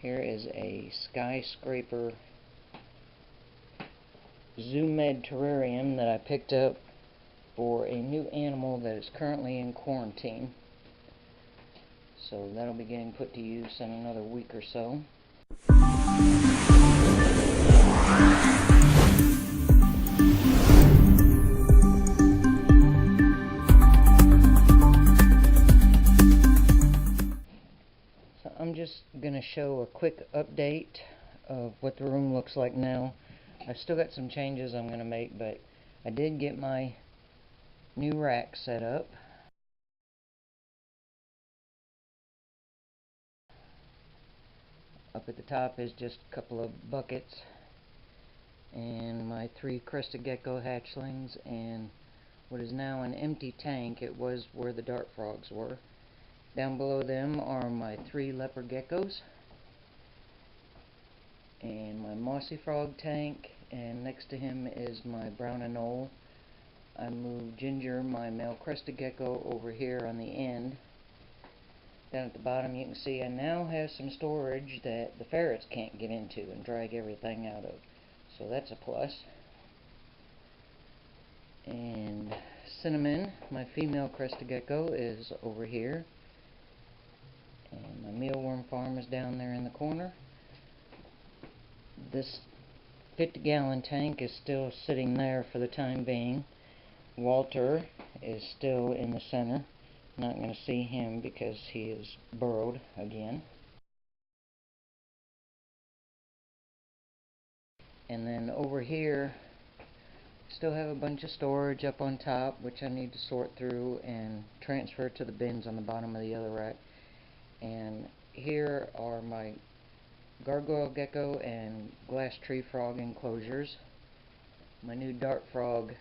Here is a skyscraper Zoo-Med terrarium that I picked up for a new animal that is currently in quarantine. So that'll be getting put to use in another week or so. So I'm just going to show a quick update of what the room looks like now. I've still got some changes I'm going to make, but I did get my new rack set up. Up at the top is just a couple of buckets and my 3 crested gecko hatchlings and what is now an empty tank. It was where the dart frogs were. Down below them are my 3 leopard geckos and my mossy frog tank, and next to him is my brown anole. I moved Ginger, my male crested gecko, over here on the end. Down at the bottom you can see I now have some storage that the ferrets can't get into and drag everything out of. So that's a plus. And Cinnamon, my female crested gecko, is over here. And my mealworm farm is down there in the corner. This 50-gallon tank is still sitting there for the time being. Walter is still in the center. Not going to see him because he is burrowed again. And then over here, still have a bunch of storage up on top, which I need to sort through and transfer to the bins on the bottom of the other rack. And here are my gargoyle gecko and glass tree frog enclosures. My new dart frog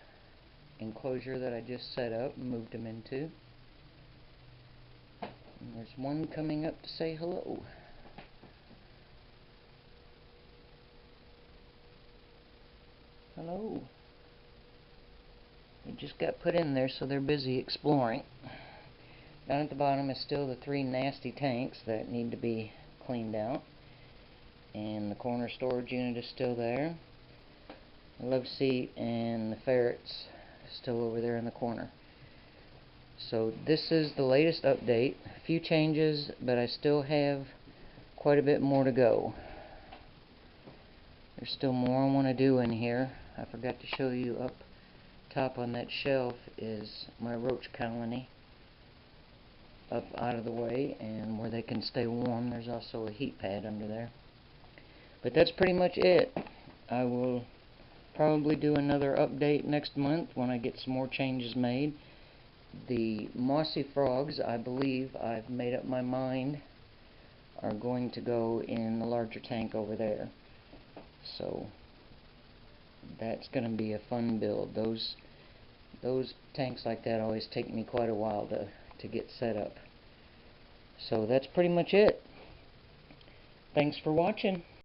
enclosure that I just set up and moved them into. And there's one coming up to say hello. Hello. They just got put in there, so they're busy exploring. Down at the bottom is still the 3 nasty tanks that need to be cleaned out. And the corner storage unit is still there. The love seat and the ferrets still over there in the corner. So this is the latest update. A few changes, but I still have quite a bit more to go. There's still more I want to do in here. I forgot to show you up top on that shelf is my roach colony up out of the way, and where they can stay warm there's also a heat pad under there. But that's pretty much it. I will probably do another update next month when I get some more changes made. The mossy frogs, I believe I've made up my mind, are going to go in the larger tank over there. So that's going to be a fun build. Those tanks like that always take me quite a while to get set up. So that's pretty much it. Thanks for watching.